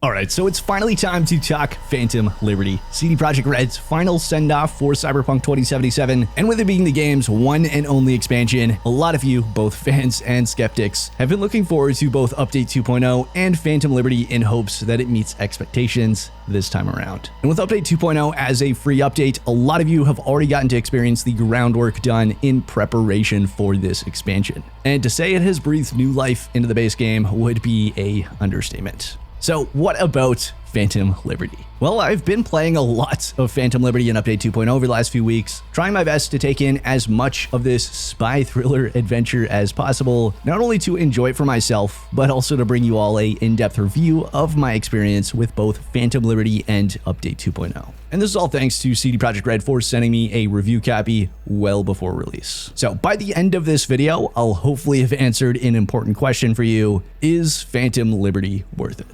Alright, so it's finally time to talk Phantom Liberty, CD Projekt Red's final send-off for Cyberpunk 2077, and with it being the game's one and only expansion, a lot of you, both fans and skeptics, have been looking forward to both Update 2.0 and Phantom Liberty in hopes that it meets expectations this time around. And with Update 2.0 as a free update, a lot of you have already gotten to experience the groundwork done in preparation for this expansion. And to say it has breathed new life into the base game would be an understatement. So what about Phantom Liberty? Well, I've been playing a lot of Phantom Liberty in Update 2.0 over the last few weeks, trying my best to take in as much of this spy thriller adventure as possible, not only to enjoy it for myself, but also to bring you all a in-depth review of my experience with both Phantom Liberty and Update 2.0. And this is all thanks to CD Projekt Red for sending me a review copy well before release. So by the end of this video, I'll hopefully have answered an important question for you: is Phantom Liberty worth it?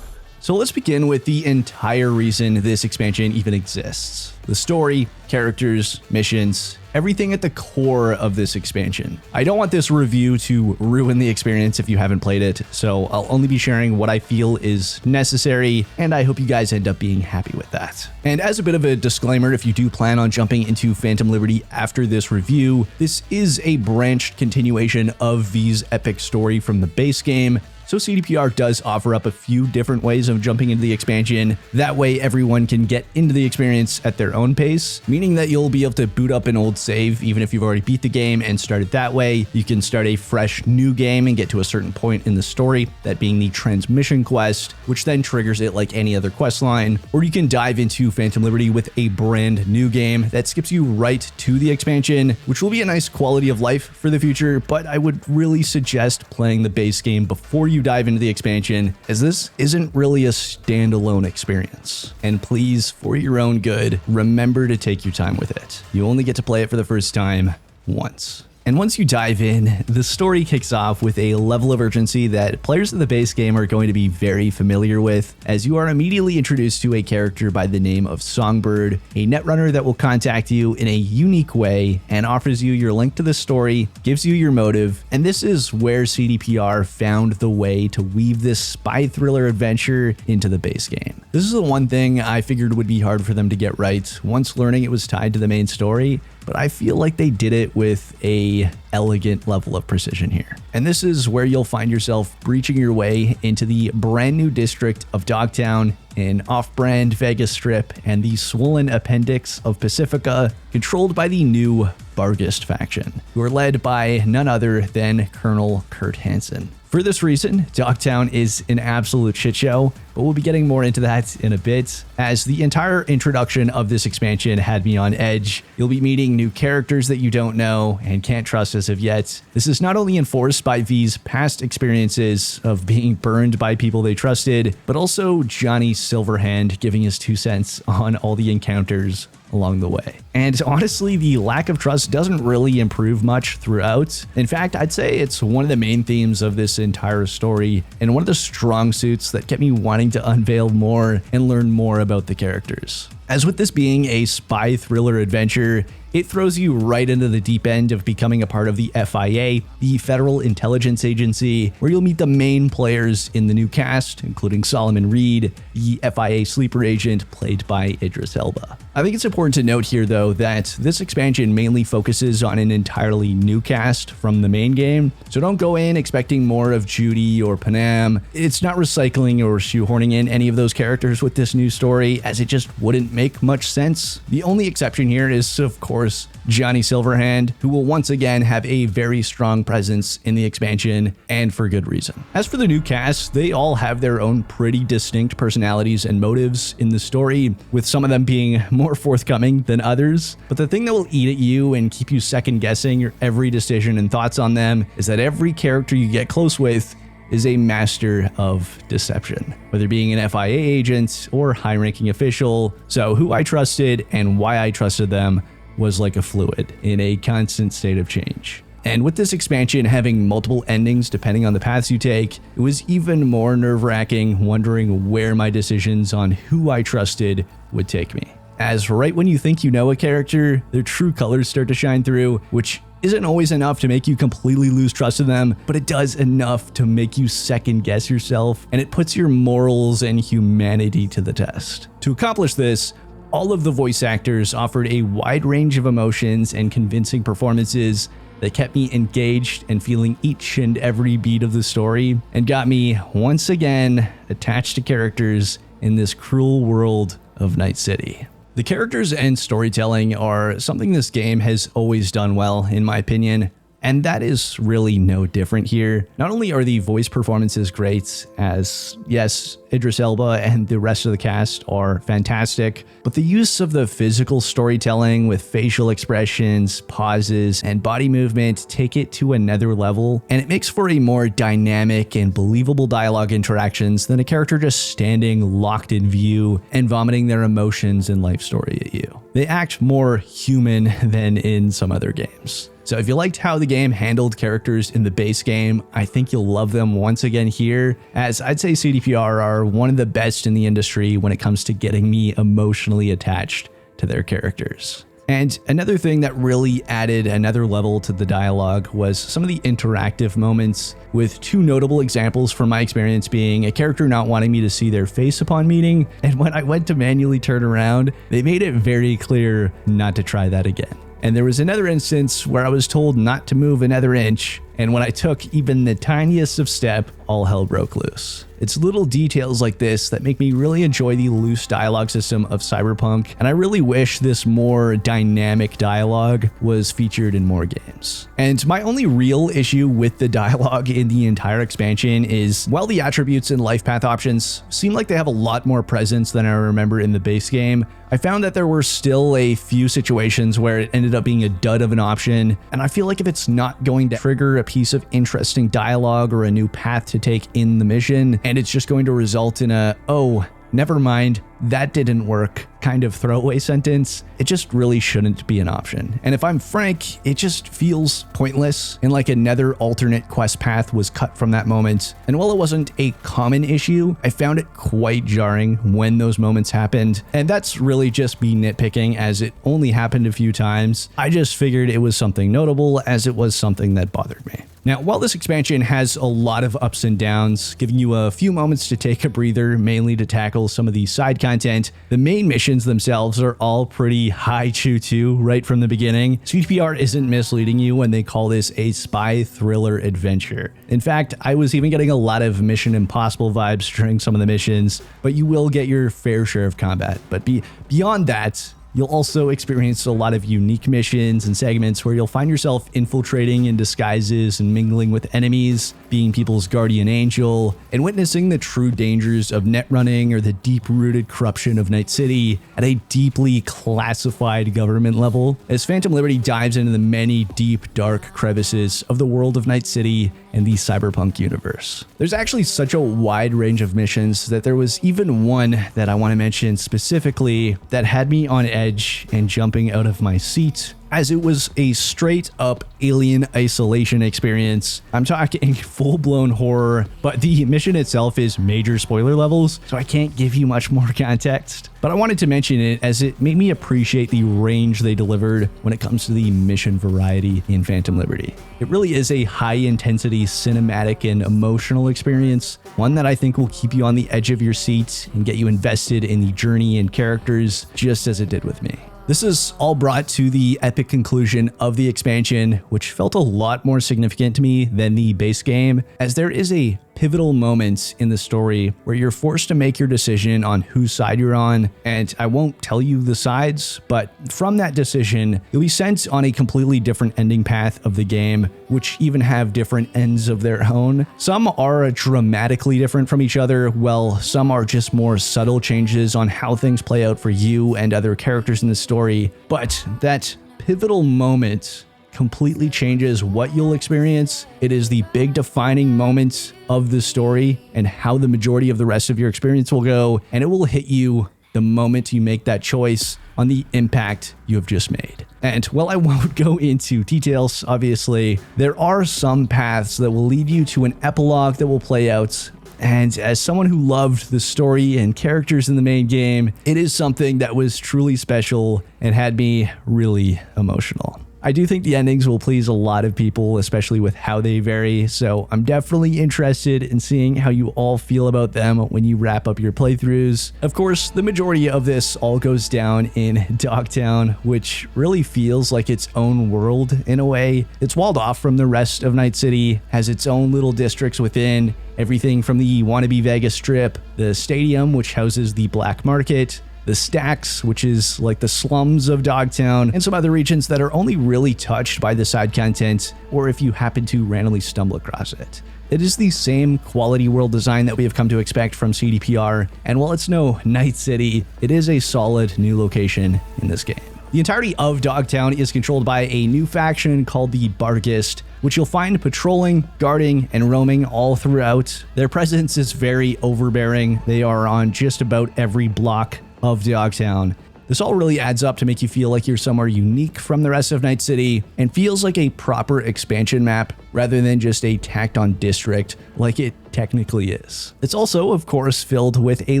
So let's begin with the entire reason this expansion even exists. The story, characters, missions, everything at the core of this expansion. I don't want this review to ruin the experience if you haven't played it, so I'll only be sharing what I feel is necessary, and I hope you guys end up being happy with that. And as a bit of a disclaimer, if you do plan on jumping into Phantom Liberty after this review, this is a branched continuation of V's epic story from the base game, so CDPR does offer up a few different ways of jumping into the expansion. That way everyone can get into the experience at their own pace, meaning that you'll be able to boot up an old save even if you've already beat the game and start it that way. You can start a fresh new game and get to a certain point in the story, that being the transmission quest, which then triggers it like any other quest line. Or you can dive into Phantom Liberty with a brand new game that skips you right to the expansion, which will be a nice quality of life for the future, but I would really suggest playing the base game before you dive into the expansion, as this isn't really a standalone experience. And please, for your own good, remember to take your time with it. You only get to play it for the first time once. And once you dive in, the story kicks off with a level of urgency that players of the base game are going to be very familiar with, as you are immediately introduced to a character by the name of Songbird, a netrunner that will contact you in a unique way and offers you your link to the story, gives you your motive, and this is where CDPR found the way to weave this spy thriller adventure into the base game. This is the one thing I figured would be hard for them to get right once learning it was tied to the main story, but I feel like they did it with a elegant level of precision here. And this is where you'll find yourself breaching your way into the brand new district of Dogtown, an off-brand Vegas Strip, and the swollen appendix of Pacifica, controlled by the new Bargist faction, who are led by none other than Colonel Kurt Hansen. For this reason, Dogtown is an absolute shit show, but we'll be getting more into that in a bit, as the entire introduction of this expansion had me on edge. You'll be meeting new characters that you don't know and can't trust as of yet. This is not only enforced by V's past experiences of being burned by people they trusted, but also Johnny Silverhand giving his 2 cents on all the encounters along the way. And honestly, the lack of trust doesn't really improve much throughout. In fact, I'd say it's one of the main themes of this entire story, and one of the strong suits that kept me wanting to unveil more and learn more about the characters. As with this being a spy thriller adventure, it throws you right into the deep end of becoming a part of the FIA, the Federal Intelligence Agency, where you'll meet the main players in the new cast, including Solomon Reed, the FIA sleeper agent played by Idris Elba. I think it's important to note here, though, that this expansion mainly focuses on an entirely new cast from the main game, so don't go in expecting more of Judy or Panam. It's not recycling or shoehorning in any of those characters with this new story, as it just wouldn't make much sense. The only exception here is, of course, Johnny Silverhand, who will once again have a very strong presence in the expansion, and for good reason. As for the new cast, they all have their own pretty distinct personalities and motives in the story, with some of them being more forthcoming than others. But the thing that will eat at you and keep you second guessing your every decision and thoughts on them is that every character you get close with is a master of deception, whether being an FIA agent or high-ranking official. So who I trusted and why I trusted them was like a fluid in a constant state of change. And with this expansion having multiple endings depending on the paths you take, it was even more nerve-wracking wondering where my decisions on who I trusted would take me. as right when you think you know a character, their true colors start to shine through, which isn't always enough to make you completely lose trust in them, but it does enough to make you second guess yourself, and it puts your morals and humanity to the test. To accomplish this, all of the voice actors offered a wide range of emotions and convincing performances that kept me engaged and feeling each and every beat of the story, and got me once again attached to characters in this cruel world of Night City. The characters and storytelling are something this game has always done well, in my opinion, and that is really no different here. Not only are the voice performances great, as yes, Idris Elba and the rest of the cast are fantastic, but the use of the physical storytelling with facial expressions, pauses, and body movement take it to another level, and it makes for a more dynamic and believable dialogue interactions than a character just standing locked in view and vomiting their emotions and life story at you. They act more human than in some other games. So if you liked how the game handled characters in the base game, I think you'll love them once again here, as I'd say CDPR are one of the best in the industry when it comes to getting me emotionally attached to their characters. And another thing that really added another level to the dialogue was some of the interactive moments, with two notable examples from my experience being a character not wanting me to see their face upon meeting, and when I went to manually turn around, they made it very clear not to try that again. And there was another instance where I was told not to move another inch, and when I took even the tiniest of step, all hell broke loose. It's little details like this that make me really enjoy the loose dialogue system of Cyberpunk, and I really wish this more dynamic dialogue was featured in more games. And my only real issue with the dialogue in the entire expansion is, while the attributes and life path options seem like they have a lot more presence than I remember in the base game, I found that there were still a few situations where it ended up being a dud of an option, and I feel like if it's not going to trigger a piece of interesting dialogue or a new path to take in the mission, and it's just going to result in a, oh, never mind, that didn't work kind of throwaway sentence, it just really shouldn't be an option. And if I'm frank, it just feels pointless, and like another alternate quest path was cut from that moment. And while it wasn't a common issue, I found it quite jarring when those moments happened. And that's really just me nitpicking, as it only happened a few times. I just figured it was something notable, as it was something that bothered me. Now, while this expansion has a lot of ups and downs, giving you a few moments to take a breather, mainly to tackle some of the side content, the main missions themselves are all pretty high choo-choo right from the beginning. CDPR isn't misleading you when they call this a spy thriller adventure. In fact, I was even getting a lot of Mission Impossible vibes during some of the missions, but you will get your fair share of combat. But beyond that, you'll also experience a lot of unique missions and segments where you'll find yourself infiltrating in disguises and mingling with enemies, being people's guardian angel, and witnessing the true dangers of net running or the deep-rooted corruption of Night City at a deeply classified government level, as Phantom Liberty dives into the many deep, dark crevices of the world of Night City and the Cyberpunk universe. There's actually such a wide range of missions that there was even one that I want to mention specifically that had me on edge and jumping out of my seat, as it was a straight up alien isolation experience. I'm talking full-blown horror, but the mission itself is major spoiler levels, so I can't give you much more context. But I wanted to mention it as it made me appreciate the range they delivered when it comes to the mission variety in Phantom Liberty. It really is a high-intensity cinematic and emotional experience, one that I think will keep you on the edge of your seat and get you invested in the journey and characters, just as it did with me. This is all brought to the epic conclusion of the expansion, which felt a lot more significant to me than the base game, as there is a pivotal moment in the story where you're forced to make your decision on whose side you're on, and I won't tell you the sides, but from that decision, you'll be sent on a completely different ending path of the game, which even have different ends of their own. Some are dramatically different from each other, while some are just more subtle changes on how things play out for you and other characters in the story, but that pivotal moment completely changes what you'll experience. It is the big defining moment of the story and how the majority of the rest of your experience will go, and it will hit you the moment you make that choice on the impact you have just made. And while I won't go into details, obviously, there are some paths that will lead you to an epilogue that will play out, and as someone who loved the story and characters in the main game, it is something that was truly special and had me really emotional. I do think the endings will please a lot of people, especially with how they vary, so I'm definitely interested in seeing how you all feel about them when you wrap up your playthroughs. Of course, the majority of this all goes down in Dogtown, which really feels like its own world in a way. It's walled off from the rest of Night City, has its own little districts within, everything from the wannabe Vegas Strip, the stadium, which houses the black market, the stacks, which is like the slums of Dogtown, and some other regions that are only really touched by the side content, or if you happen to randomly stumble across it. It is the same quality world design that we have come to expect from CDPR, and while it's no Night City, it is a solid new location in this game. The entirety of Dogtown is controlled by a new faction called the Bargist, which you'll find patrolling, guarding, and roaming all throughout. Their presence is very overbearing. They are on just about every block of Dogtown. This all really adds up to make you feel like you're somewhere unique from the rest of Night City and feels like a proper expansion map rather than just a tacked on district like it technically is. It's also, of course, filled with a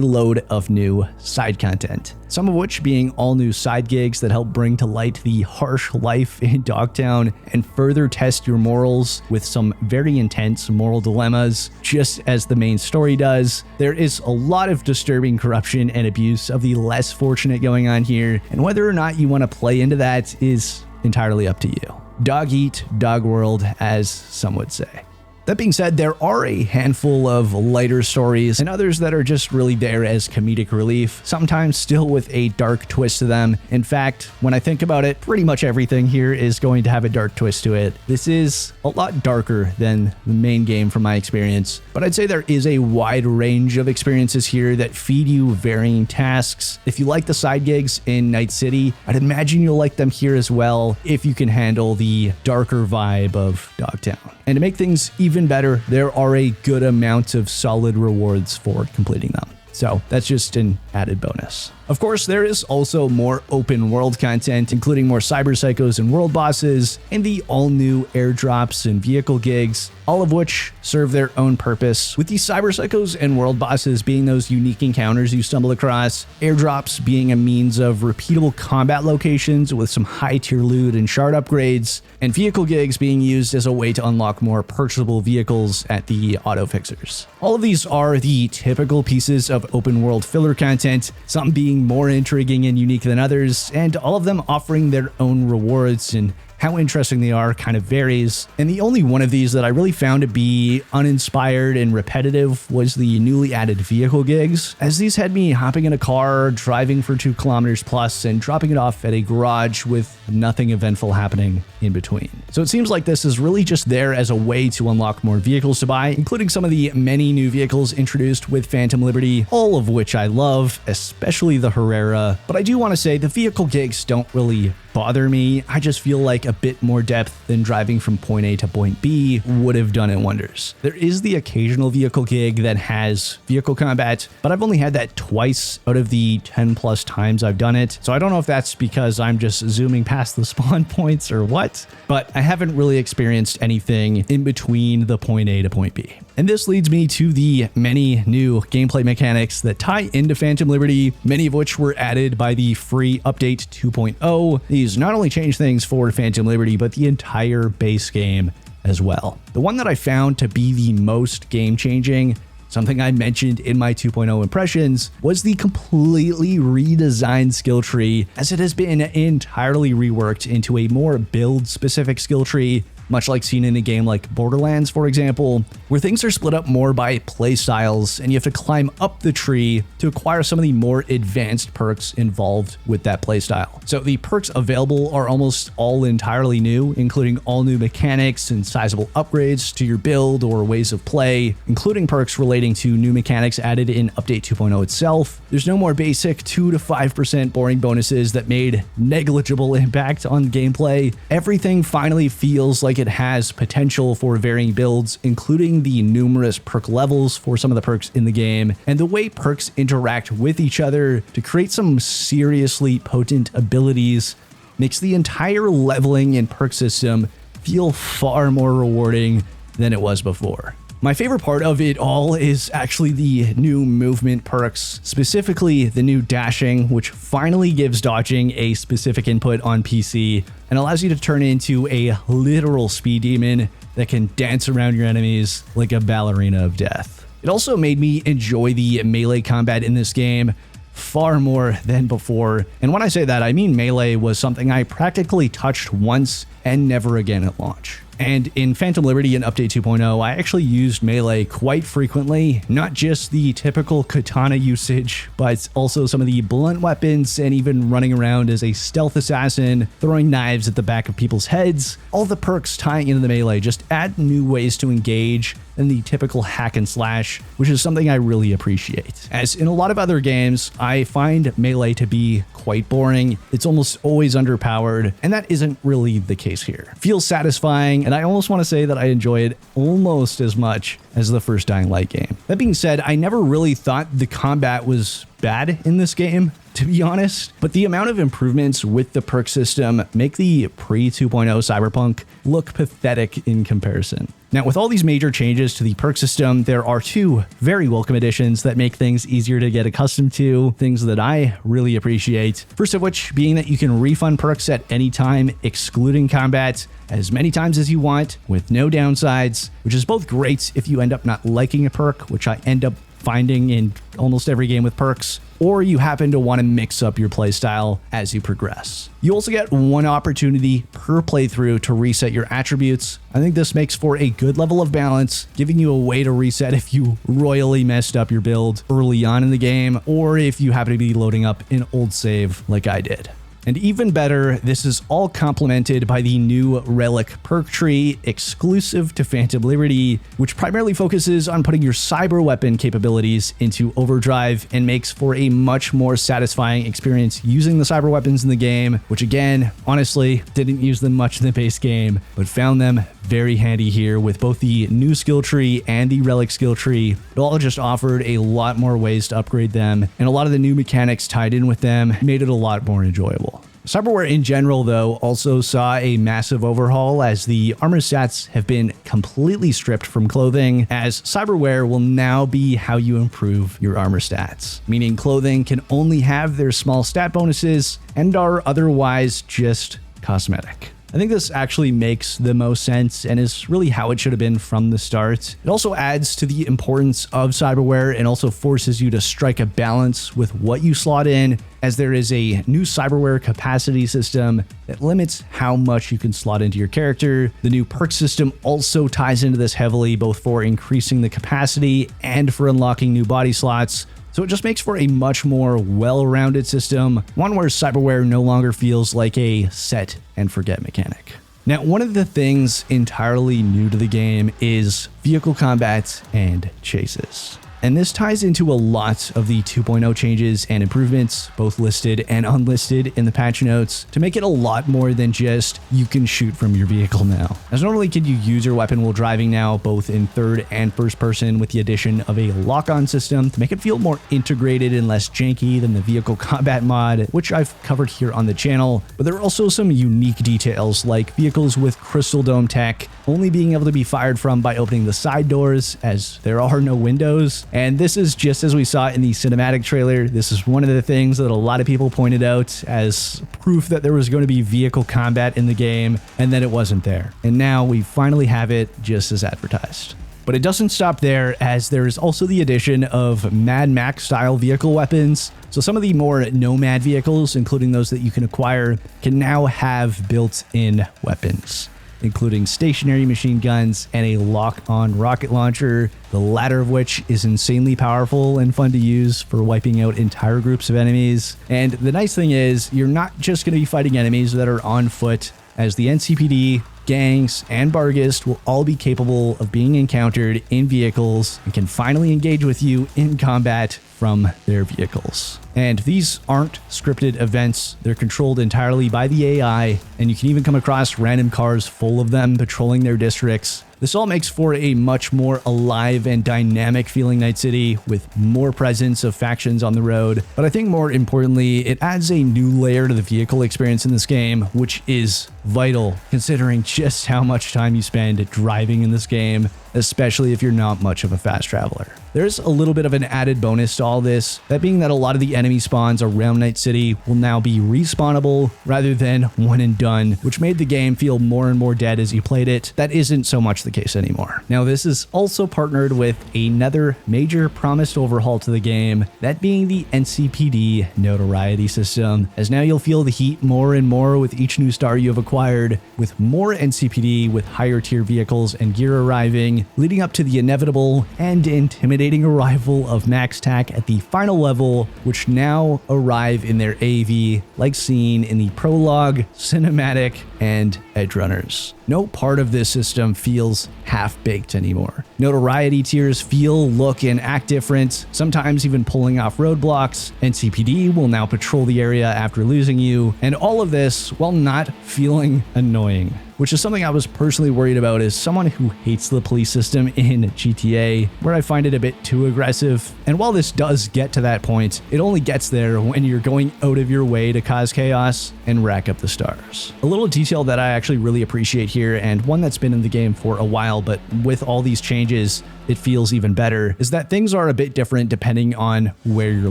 load of new side content, some of which being all new side gigs that help bring to light the harsh life in Dogtown and further test your morals with some very intense moral dilemmas, just as the main story does. There is a lot of disturbing corruption and abuse of the less fortunate going on here, and whether or not you want to play into that is entirely up to you. Dog eat, dog world, as some would say. That being said, there are a handful of lighter stories and others that are just really there as comedic relief, sometimes still with a dark twist to them. In fact, when I think about it, pretty much everything here is going to have a dark twist to it. This is a lot darker than the main game from my experience, but I'd say there is a wide range of experiences here that feed you varying tasks. If you like the side gigs in Night City, I'd imagine you'll like them here as well if you can handle the darker vibe of Dogtown. And to make things even better, there are a good amount of solid rewards for completing them. So that's just an added bonus. Of course, there is also more open world content, including more cyber psychos and world bosses, and the all-new airdrops and vehicle gigs, all of which serve their own purpose, with the cyber psychos and world bosses being those unique encounters you stumble across, airdrops being a means of repeatable combat locations with some high-tier loot and shard upgrades, and vehicle gigs being used as a way to unlock more purchasable vehicles at the auto fixers. All of these are the typical pieces of open world filler content, some being more intriguing and unique than others, and all of them offering their own rewards, and how interesting they are kind of varies. And the only one of these that I really found to be uninspired and repetitive was the newly added vehicle gigs, as these had me hopping in a car, driving for 2 kilometers plus, and dropping it off at a garage with nothing eventful happening in between. So it seems like this is really just there as a way to unlock more vehicles to buy, including some of the many new vehicles introduced with Phantom Liberty, all of which I love, especially the Herrera. But I do want to say the vehicle gigs don't really bother me. I just feel like a bit more depth than driving from point A to point B would have done it wonders. There is the occasional vehicle gig that has vehicle combat, but I've only had that twice out of the 10 plus times I've done it. So I don't know if that's because I'm just zooming past the spawn points or what, but I haven't really experienced anything in between the point A to point B. And this leads me to the many new gameplay mechanics that tie into Phantom Liberty, many of which were added by the free update 2.0. These not only change things for Phantom Liberty, but the entire base game as well. The one that I found to be the most game-changing, something I mentioned in my 2.0 impressions, was the completely redesigned skill tree, as it has been entirely reworked into a more build-specific skill tree, much like seen in a game like Borderlands, for example, where things are split up more by play styles and you have to climb up the tree to acquire some of the more advanced perks involved with that play style. So the perks available are almost all entirely new, including all new mechanics and sizable upgrades to your build or ways of play, including perks relating to new mechanics added in Update 2.0 itself. There's no more basic 2 to 5% boring bonuses that made negligible impact on gameplay. Everything finally feels like it has potential for varying builds, including the numerous perk levels for some of the perks in the game, and the way perks interact with each other to create some seriously potent abilities makes the entire leveling and perk system feel far more rewarding than it was before. My favorite part of it all is actually the new movement perks, specifically the new dashing, which finally gives dodging a specific input on PC and allows you to turn into a literal speed demon that can dance around your enemies like a ballerina of death. It also made me enjoy the melee combat in this game far more than before. And when I say that, I mean melee was something I practically touched once and never again at launch. And in Phantom Liberty and Update 2.0, I actually used melee quite frequently, not just the typical katana usage, but also some of the blunt weapons and even running around as a stealth assassin, throwing knives at the back of people's heads. All the perks tying into the melee just add new ways to engage than the typical hack and slash, which is something I really appreciate. As in a lot of other games, I find melee to be quite boring. It's almost always underpowered, and that isn't really the case here. It feels satisfying, and I almost want to say that I enjoy it almost as much as the first Dying Light game. That being said, I never really thought the combat was bad in this game, to be honest, but the amount of improvements with the perk system make the pre-2.0 Cyberpunk look pathetic in comparison. Now, with all these major changes to the perk system, there are two very welcome additions that make things easier to get accustomed to, things that I really appreciate. First of which being that you can refund perks at any time, excluding combat, as many times as you want, with no downsides, which is both great if you end up not liking a perk, which I end up finding in almost every game with perks, or you happen to want to mix up your playstyle as you progress. You also get one opportunity per playthrough to reset your attributes. I think this makes for a good level of balance, giving you a way to reset if you royally messed up your build early on in the game, or if you happen to be loading up an old save like I did. And even better, this is all complemented by the new Relic perk tree exclusive to Phantom Liberty, which primarily focuses on putting your cyber weapon capabilities into overdrive and makes for a much more satisfying experience using the cyber weapons in the game, which again, honestly, didn't use them much in the base game, but found them very handy here with both the new skill tree and the Relic skill tree. It all just offered a lot more ways to upgrade them, and a lot of the new mechanics tied in with them made it a lot more enjoyable. Cyberware in general, though, also saw a massive overhaul as the armor stats have been completely stripped from clothing, as Cyberware will now be how you improve your armor stats, meaning clothing can only have their small stat bonuses and are otherwise just cosmetic. I think this actually makes the most sense and is really how it should have been from the start. It also adds to the importance of cyberware and also forces you to strike a balance with what you slot in, as there is a new cyberware capacity system that limits how much you can slot into your character. The new perk system also ties into this heavily, both for increasing the capacity and for unlocking new body slots. So it just makes for a much more well-rounded system, one where cyberware no longer feels like a set and forget mechanic. Now, one of the things entirely new to the game is vehicle combat and chases. And this ties into a lot of the 2.0 changes and improvements, both listed and unlisted in the patch notes, to make it a lot more than just you can shoot from your vehicle now. As not only can you use your weapon while driving now, both in third and first person, with the addition of a lock-on system to make it feel more integrated and less janky than the vehicle combat mod, which I've covered here on the channel, but there are also some unique details like vehicles with crystal dome tech only being able to be fired from by opening the side doors, as there are no windows. And this is just as we saw in the cinematic trailer. This is one of the things that a lot of people pointed out as proof that there was going to be vehicle combat in the game, and then it wasn't there. And now we finally have it just as advertised. But it doesn't stop there, as there is also the addition of Mad Max style vehicle weapons. So some of the more nomad vehicles, including those that you can acquire, can now have built-in weapons, including stationary machine guns and a lock-on rocket launcher, the latter of which is insanely powerful and fun to use for wiping out entire groups of enemies. And the nice thing is, you're not just going to be fighting enemies that are on foot, as the NCPD, gangs, and Barghest will all be capable of being encountered in vehicles and can finally engage with you in combat from their vehicles. And these aren't scripted events, they're controlled entirely by the AI, and you can even come across random cars full of them patrolling their districts. This all makes for a much more alive and dynamic feeling Night City, with more presence of factions on the road. But I think more importantly, it adds a new layer to the vehicle experience in this game, which is vital considering just how much time you spend driving in this game. especially if you're not much of a fast traveler. There's a little bit of an added bonus to all this, that being that a lot of the enemy spawns around Night City will now be respawnable rather than one and done, which made the game feel more and more dead as you played it. That isn't so much the case anymore. Now, this is also partnered with another major promised overhaul to the game, that being the NCPD notoriety system, as now you'll feel the heat more and more with each new star you have acquired, with more NCPD with higher tier vehicles and gear arriving, leading up to the inevitable and intimidating arrival of Max Tac at the final level, which now arrive in their AV, like seen in the prologue, cinematic, and edge runners. No part of this system feels half-baked anymore. Notoriety tiers feel, look, and act different, sometimes even pulling off roadblocks. NCPD will now patrol the area after losing you, and all of this while not feeling annoying, which is something I was personally worried about as someone who hates the police system in GTA, where I find it a bit too aggressive. And while this does get to that point, it only gets there when you're going out of your way to cause chaos and rack up the stars. A little detail that I actually really appreciate here, and one that's been in the game for a while, but with all these changes, it feels even better, is that things are a bit different depending on where you're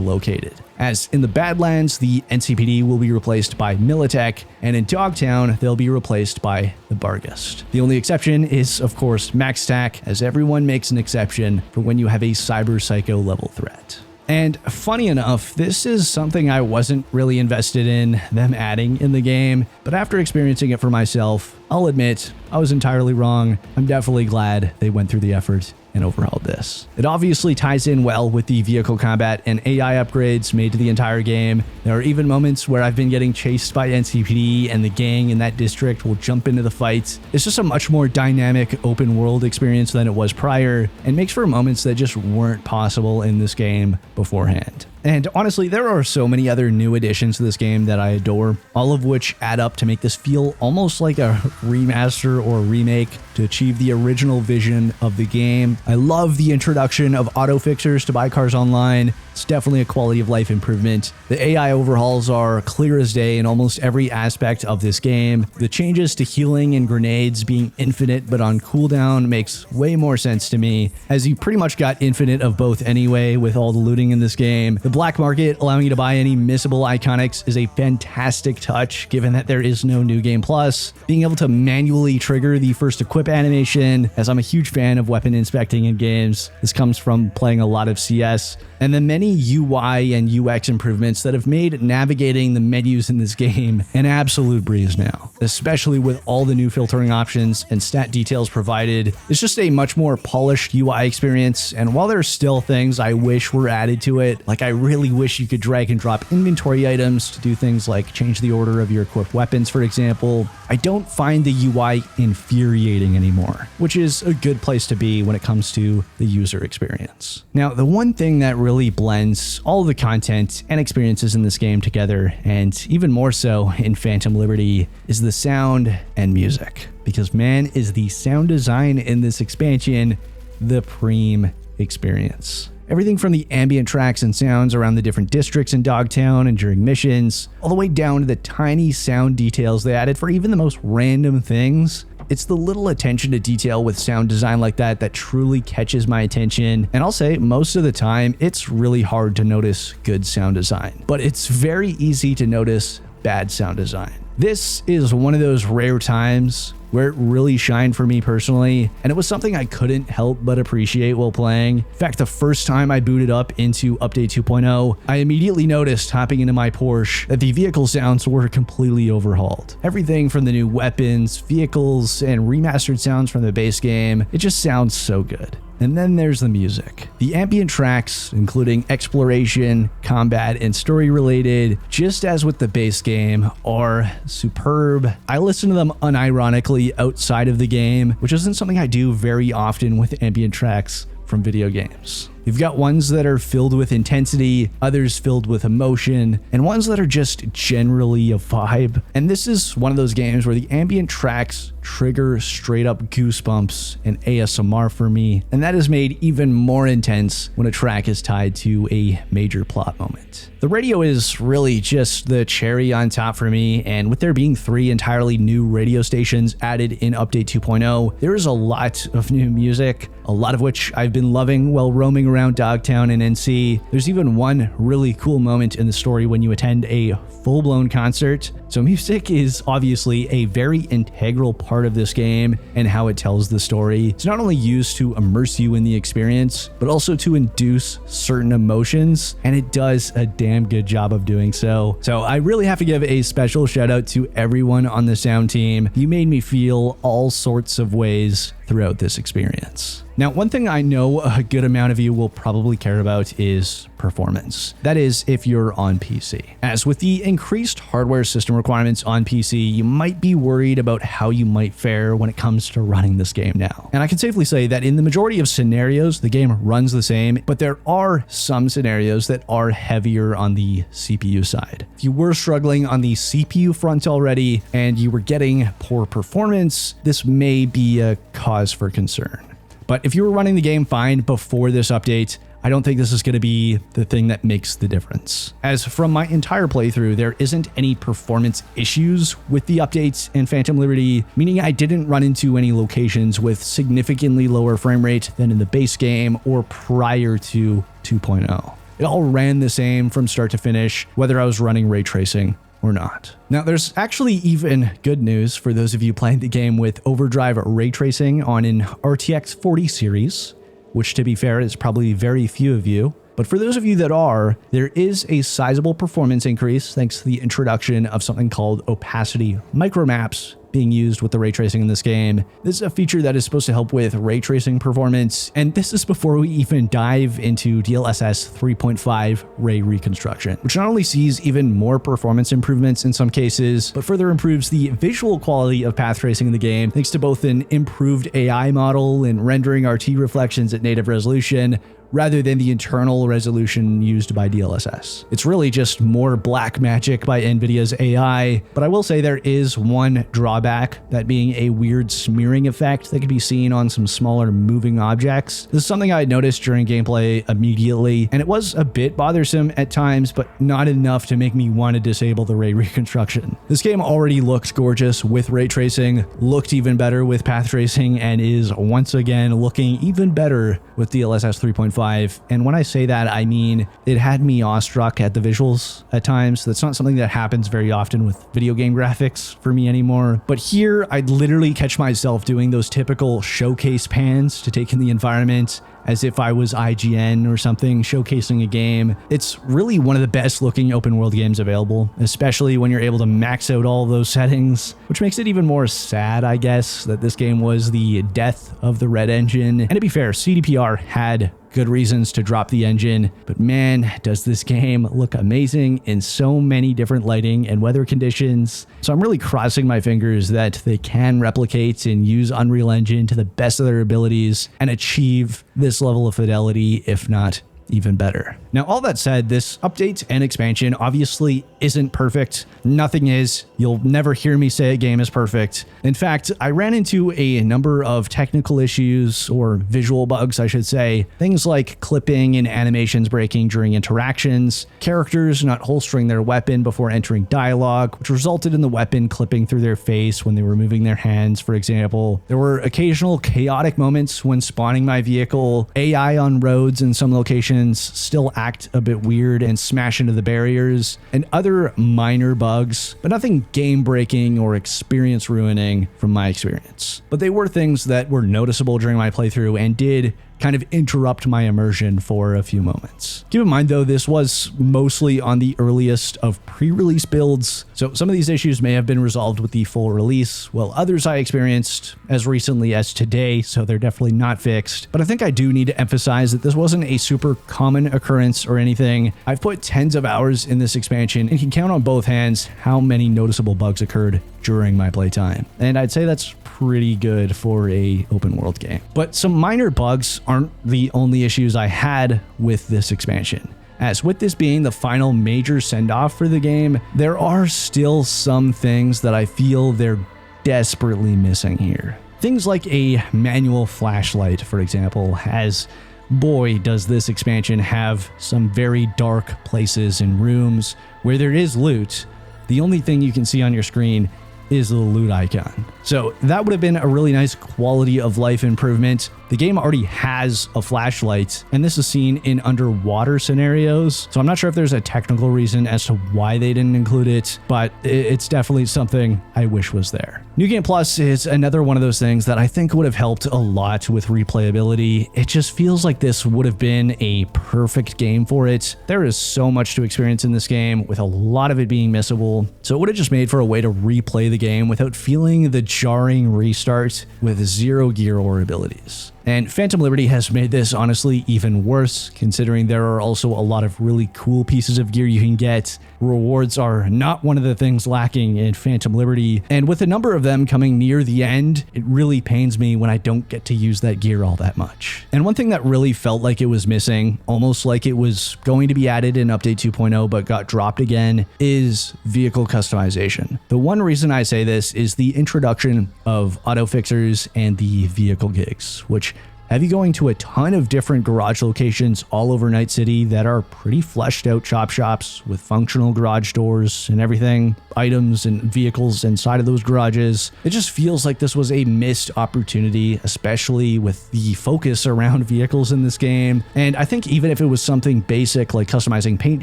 located. As in the Badlands, the NCPD will be replaced by Militech, and in Dogtown, they'll be replaced by the Barghest. The only exception is, of course, Max Tac, as everyone makes an exception for when you have a cyber psycho level threat. And funny enough, this is something I wasn't really invested in them adding in the game, but after experiencing it for myself, I'll admit I was entirely wrong. I'm definitely glad they went through the effort and overhauled this. It obviously ties in well with the vehicle combat and AI upgrades made to the entire game. There are even moments where I've been getting chased by NCPD and the gang in that district will jump into the fight. It's just a much more dynamic open world experience than it was prior, and makes for moments that just weren't possible in this game beforehand. And honestly, there are so many other new additions to this game that I adore, all of which add up to make this feel almost like a remaster or remake to achieve the original vision of the game. I love the introduction of auto fixers to buy cars online. It's definitely a quality of life improvement. The AI overhauls are clear as day in almost every aspect of this game. The changes to healing and grenades being infinite but on cooldown makes way more sense to me, as you pretty much got infinite of both anyway with all the looting in this game. The black market allowing you to buy any missable iconics is a fantastic touch, given that there is no new game plus. Being able to manually trigger the first equip animation, as I'm a huge fan of weapon inspecting in games. This comes from playing a lot of CS. And the many UI and UX improvements that have made navigating the menus in this game an absolute breeze now, especially with all the new filtering options and stat details provided. It's just a much more polished UI experience, and while there are still things I wish were added to it, like I really wish you could drag and drop inventory items to do things like change the order of your equipped weapons, for example, I don't find the UI infuriating anymore, which is a good place to be when it comes to the user experience. Now, the one thing that really blends all the content and experiences in this game together, and even more so in Phantom Liberty, is the sound and music. Because man, is the sound design in this expansion the preem experience. Everything from the ambient tracks and sounds around the different districts in Dogtown and during missions, all the way down to the tiny sound details they added for even the most random things. It's the little attention to detail with sound design like that that truly catches my attention. And I'll say most of the time, it's really hard to notice good sound design, but it's very easy to notice bad sound design. This is one of those rare times where it really shined for me personally, and it was something I couldn't help but appreciate while playing. In fact, the first time I booted up into Update 2.0, I immediately noticed hopping into my Porsche that the vehicle sounds were completely overhauled. Everything from the new weapons, vehicles, and remastered sounds from the base game, it just sounds so good. And then there's the music. The ambient tracks, including exploration, combat, and story related, just as with the base game, are superb. I listen to them unironically outside of the game, which isn't something I do very often with ambient tracks from video games. You've got ones that are filled with intensity, others filled with emotion, and ones that are just generally a vibe. And this is one of those games where the ambient tracks trigger straight up goosebumps and ASMR for me, and that is made even more intense when a track is tied to a major plot moment. The radio is really just the cherry on top for me, and with there being 3 entirely new radio stations added in Update 2.0, there is a lot of new music, a lot of which I've been loving while roaming around Dogtown and NC. There's even one really cool moment in the story when you attend a full-blown concert. So music is obviously a very integral part of this game and how it tells the story. It's not only used to immerse you in the experience, but also to induce certain emotions, and it does a damn good job of doing so. So I really have to give a special shout out to everyone on the sound team. You made me feel all sorts of ways throughout this experience. Now, one thing I know a good amount of you will probably care about is performance. That is, if you're on PC. As with the increased hardware system requirements on PC, you might be worried about how you might fare when it comes to running this game now. And I can safely say that in the majority of scenarios, the game runs the same, but there are some scenarios that are heavier on the CPU side. If you were struggling on the CPU front already and you were getting poor performance, this may be a cause for concern. But if you were running the game fine before this update, I don't think this is going to be the thing that makes the difference. As from my entire playthrough, there isn't any performance issues with the updates in Phantom Liberty, meaning I didn't run into any locations with significantly lower frame rate than in the base game or prior to 2.0. It all ran the same from start to finish, whether I was running ray tracing or not. Now, there's actually even good news for those of you playing the game with overdrive ray tracing on an RTX 40 series, which to be fair is probably very few of you. But for those of you that are, there is a sizable performance increase thanks to the introduction of something called opacity micromaps being used with the ray tracing in this game. This is a feature that is supposed to help with ray tracing performance, and this is before we even dive into DLSS 3.5 ray reconstruction, which not only sees even more performance improvements in some cases, but further improves the visual quality of path tracing in the game thanks to both an improved AI model and rendering RT reflections at native resolution, rather than the internal resolution used by DLSS. It's really just more black magic by NVIDIA's AI, but I will say there is one drawback, that being a weird smearing effect that can be seen on some smaller moving objects. This is something I had noticed during gameplay immediately, and it was a bit bothersome at times, but not enough to make me want to disable the ray reconstruction. This game already looked gorgeous with ray tracing, looked even better with path tracing, and is once again looking even better with DLSS 3.5. And when I say that, I mean it had me awestruck at the visuals at times. That's not something that happens very often with video game graphics for me anymore. But here, I'd literally catch myself doing those typical showcase pans to take in the environment as if I was IGN or something showcasing a game. It's really one of the best looking open world games available, especially when you're able to max out all those settings, which makes it even more sad, I guess, that this game was the death of the Red Engine. And to be fair, CDPR had good reasons to drop the engine, but man, does this game look amazing in so many different lighting and weather conditions. So I'm really crossing my fingers that they can replicate and use Unreal Engine to the best of their abilities and achieve this level of fidelity, if not even better. Now, all that said, this update and expansion obviously isn't perfect. Nothing is. You'll never hear me say a game is perfect. In fact, I ran into a number of technical issues, or visual bugs, I should say. Things like clipping and animations breaking during interactions, characters not holstering their weapon before entering dialogue, which resulted in the weapon clipping through their face when they were moving their hands, for example. There were occasional chaotic moments when spawning my vehicle. AI on roads in some locations still act a bit weird and smash into the barriers, and other minor bugs, but nothing game-breaking or experience-ruining from my experience. But they were things that were noticeable during my playthrough and did kind of interrupt my immersion for a few moments. Keep in mind though, this was mostly on the earliest of pre-release builds, so some of these issues may have been resolved with the full release, while others I experienced as recently as today, so they're definitely not fixed. But I think I do need to emphasize that this wasn't a super common occurrence or anything. I've put tens of hours in this expansion and can count on both hands how many noticeable bugs occurred during my playtime. And I'd say that's pretty good for a open world game. But some minor bugs aren't the only issues I had with this expansion. As with this being the final major send-off for the game, there are still some things that I feel they're desperately missing here. Things like a manual flashlight, for example, as boy does this expansion have some very dark places and rooms where there is loot. The only thing you can see on your screen is the loot icon. So that would have been a really nice quality of life improvement. The game already has a flashlight, and this is seen in underwater scenarios. So I'm not sure if there's a technical reason as to why they didn't include it, but it's definitely something I wish was there. New Game Plus is another one of those things that I think would have helped a lot with replayability. It just feels like this would have been a perfect game for it. There is so much to experience in this game, with a lot of it being missable. So it would have just made for a way to replay the game without feeling the jarring restart with zero gear or abilities. And Phantom Liberty has made this honestly even worse, considering there are also a lot of really cool pieces of gear you can get. Rewards are not one of the things lacking in Phantom Liberty, and with a number of them coming near the end, it really pains me when I don't get to use that gear all that much. And one thing that really felt like it was missing, almost like it was going to be added in Update 2.0 but got dropped again, is vehicle customization. The one reason I say this is the introduction of auto fixers and the vehicle gigs, which have you going to a ton of different garage locations all over Night City that are pretty fleshed out chop shops with functional garage doors and everything, items and vehicles inside of those garages. It just feels like this was a missed opportunity, especially with the focus around vehicles in this game. And I think even if it was something basic like customizing paint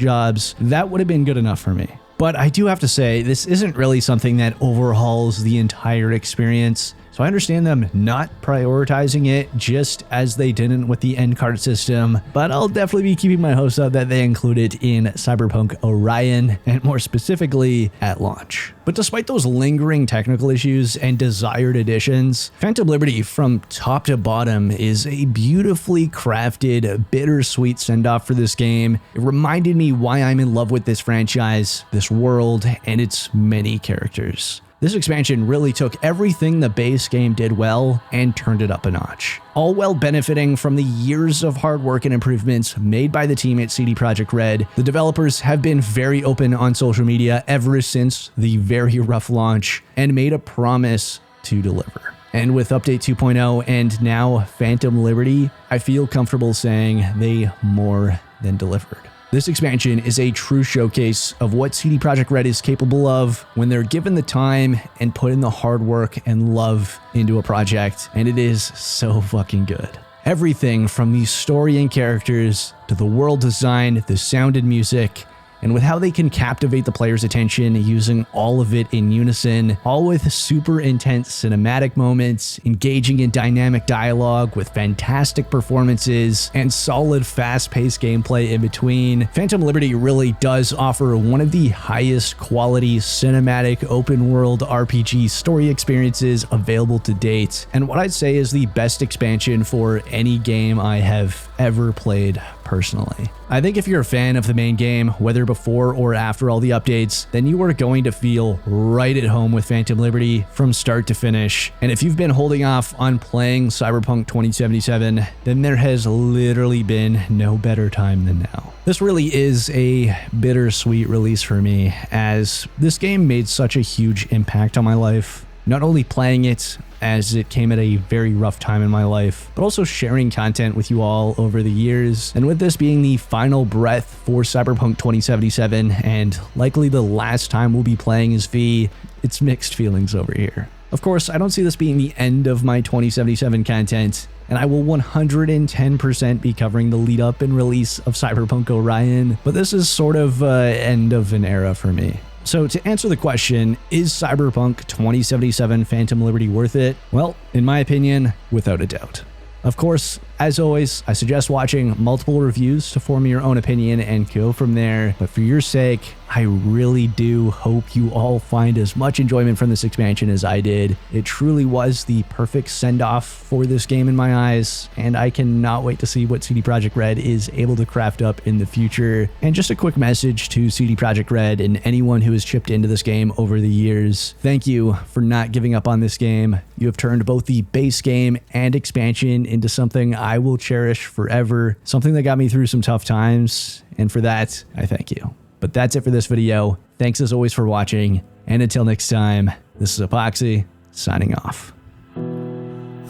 jobs, that would have been good enough for me. But I do have to say, this isn't really something that overhauls the entire experience. So I understand them not prioritizing it just as they didn't with the end card system, but I'll definitely be keeping my hopes up that they include it in Cyberpunk Orion, and more specifically at launch. But despite those lingering technical issues and desired additions, Phantom Liberty from top to bottom is a beautifully crafted, bittersweet send-off for this game. It reminded me why I'm in love with this franchise, this world, and its many characters. This expansion really took everything the base game did well and turned it up a notch, all while benefiting from the years of hard work and improvements made by the team at CD Projekt Red. The developers have been very open on social media ever since the very rough launch and made a promise to deliver. And with Update 2.0 and now Phantom Liberty, I feel comfortable saying they more than delivered. This expansion is a true showcase of what CD Projekt Red is capable of when they're given the time and put in the hard work and love into a project, and it is so fucking good. Everything from the story and characters to the world design, the sound and music, and with how they can captivate the player's attention using all of it in unison, all with super intense cinematic moments, engaging in dynamic dialogue with fantastic performances, and solid fast-paced gameplay in between. Phantom Liberty really does offer one of the highest quality cinematic open-world RPG story experiences available to date, and what I'd say is the best expansion for any game I have ever played personally. I think if you're a fan of the main game, whether before or after all the updates, then you are going to feel right at home with Phantom Liberty from start to finish. And if you've been holding off on playing Cyberpunk 2077, then there has literally been no better time than now. This really is a bittersweet release for me, as this game made such a huge impact on my life. Not only playing it, as it came at a very rough time in my life, but also sharing content with you all over the years. And with this being the final breath for Cyberpunk 2077, and likely the last time we'll be playing as V, it's mixed feelings over here. Of course, I don't see this being the end of my 2077 content, and I will 110% be covering the lead up and release of Cyberpunk Orion, but this is sort of end of an era for me. So to answer the question, is Cyberpunk 2077 Phantom Liberty worth it? Well, in my opinion, without a doubt. Of course, as always, I suggest watching multiple reviews to form your own opinion and go from there. But for your sake, I really do hope you all find as much enjoyment from this expansion as I did. It truly was the perfect send-off for this game in my eyes, and I cannot wait to see what CD Projekt Red is able to craft up in the future. And just a quick message to CD Projekt Red and anyone who has chipped into this game over the years. Thank you for not giving up on this game. You have turned both the base game and expansion into something I will cherish forever, something that got me through some tough times, and for that, I thank you. But that's it for this video. Thanks as always for watching, and until next time, this is Apoqsi, signing off.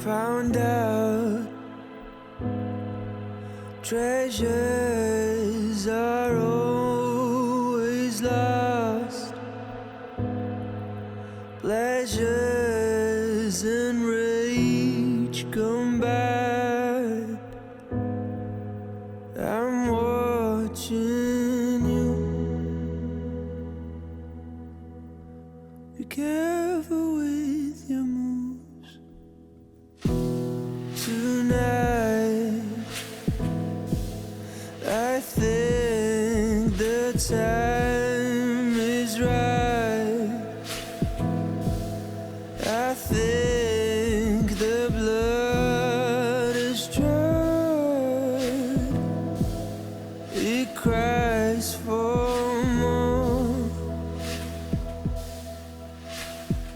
Found out treasures are always lost, pleasures and rage come back. I'm watching you. Be careful with your moves tonight. I think the time is right. I think the blood is dried. It cries for more.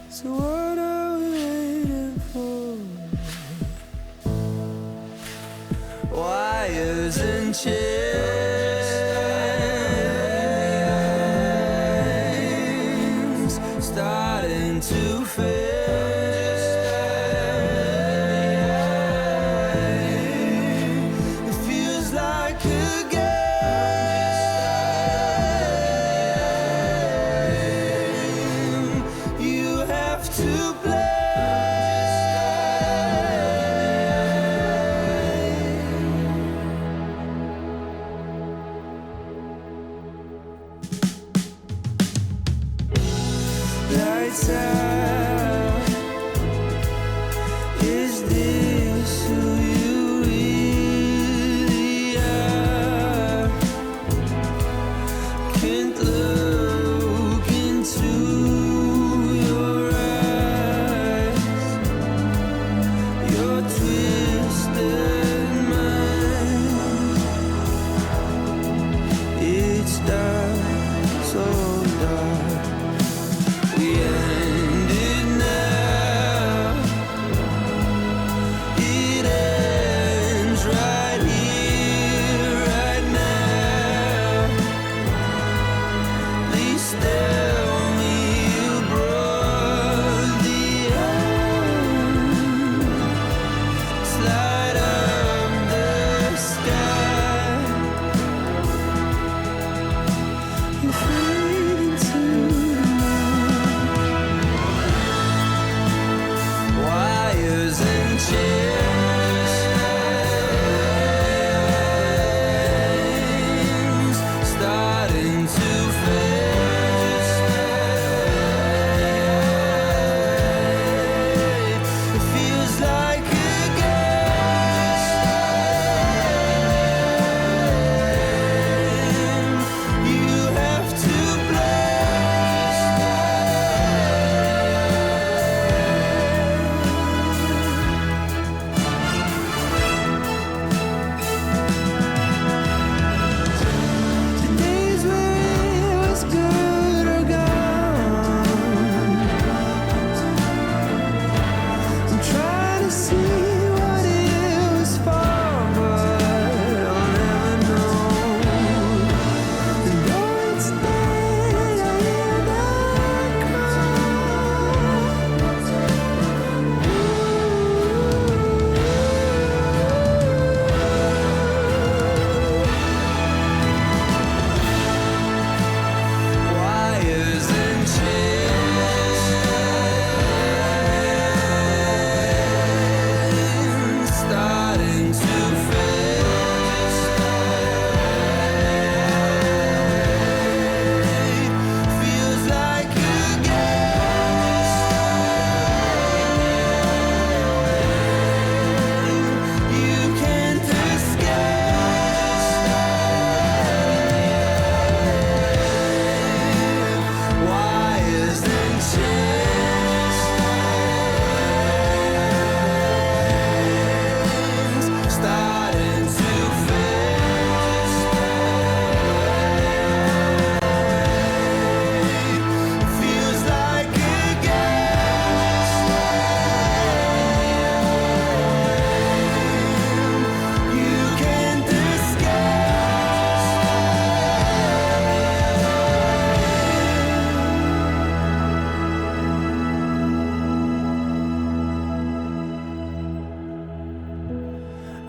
So what are we waiting for? Wires and chains starting to fade. It feels like a game you have to play.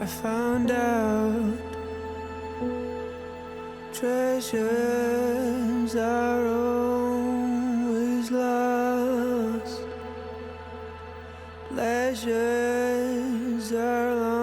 found out treasures are always lost, pleasures are long